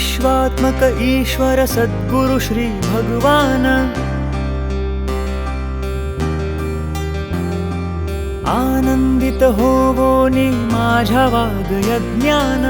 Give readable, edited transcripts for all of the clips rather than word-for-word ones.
विश्वात्मक ईश्वर सद्गुरु श्री भगवान आनंदित होवोनी माझ्या वाग्यज्ञान।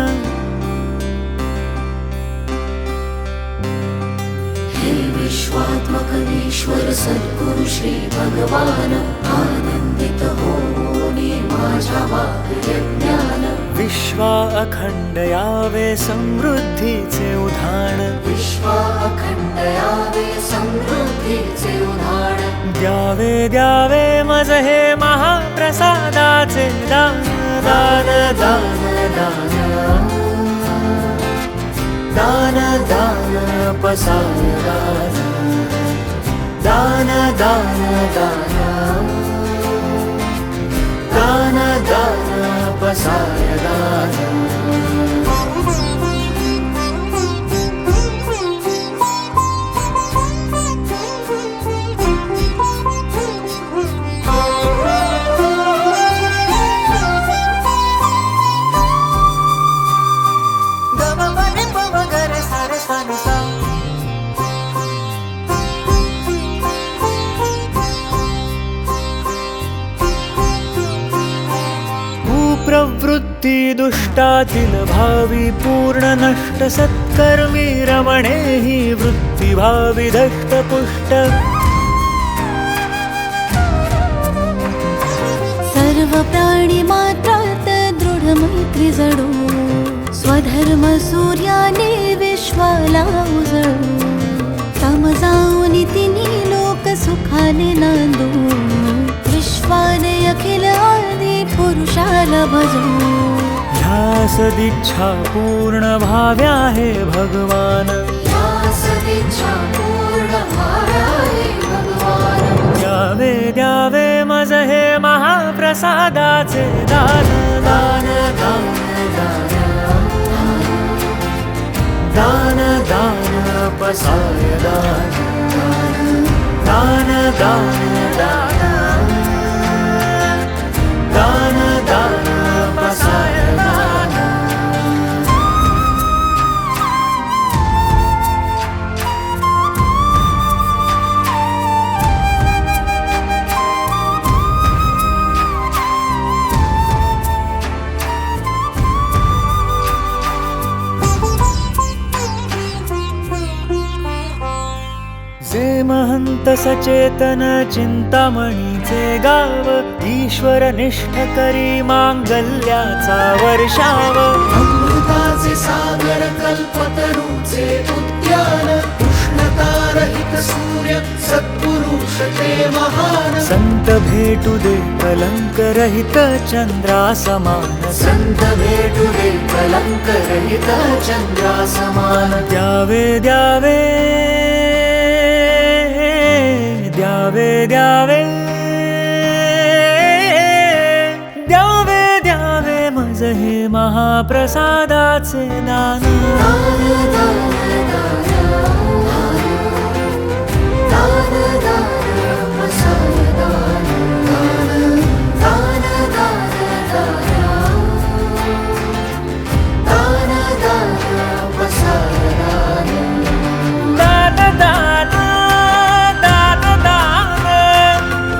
हे विश्वात्मक ईश्वर सद्गुरु श्री भगवान आनंदित होवोनी माझ्या वाग्यज्ञान। विश्वा अखंड यावे समृद्धीचे उधाण। विश्वा अखंड यावे समृद्धीचे उधाण। द्यावे द्यावे मज हे महाप्रसादाचे दान। दान दान दान दान दान पसाय दान। दान दान दान दान दान पसाय दान। प्रवृत्ती दुष्टातील भावी पूर्ण नष्ट। सत्कर्मी रमणे ही वृत्ती भावी दष्ट पुष्ट। सर्व प्राणी मात्रात दृढ मैत्री जडू। स्वधर्म सूर्याने विश्वाला उजळू। तम जाऊन तिन्ही लोक सुखाने नांदू। विश्वाने अखिल आदि पुरुषाला भजू। ध्यास दीक्षा पूर्ण भाव्या हे भगवान। ध्यास दीक्षा पूर्ण भाव्या हे भगवान। द्यावे द्यावे मज हे महाप्रसादाचे दान। दान दान दान दान दान पसाय दान। दान दान दान दान दान पसाय दान। जे महंत सचेतन चिंतामणीचे गाव। ईश्वर निष्ठ करी मांगल्याचा वर्षाव। अमृताचे सागर कल्पतरूचे उद्यान। उष्णतारहित सूर्य सद्पुरुष ते महान। संत भेटू दे कलंक रहित चंद्रा समान। संत भेटू दे कलंक रहित चंद्रा समान। द्यावे द्यावे द्यावे द्यावे द्यावे द्यावे मज हे महाप्रसादाचे दान।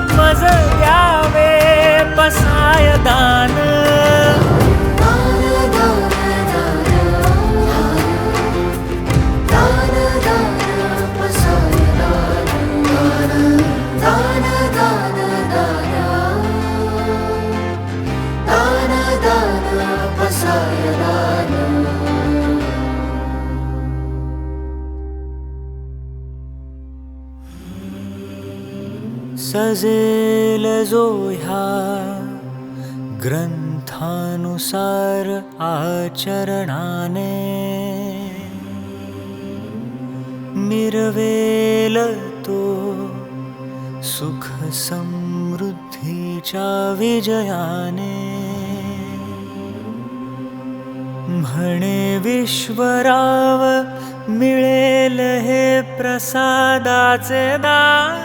पसाय दान। सजेल जो ह्या ग्रंथानुसार आचरणाने। मिरवेल तो सुख समृद्धीच्या विजयाने। म्हणे विश्वराव मिळेल हे प्रसादाचे दान।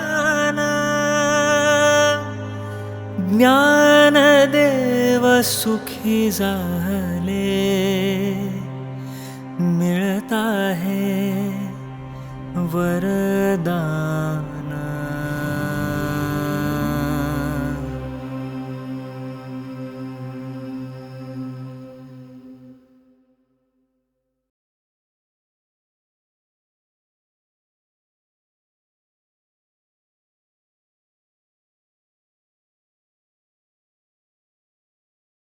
ज्ञानदेव सुखी झाले मिळता आहे वरदान.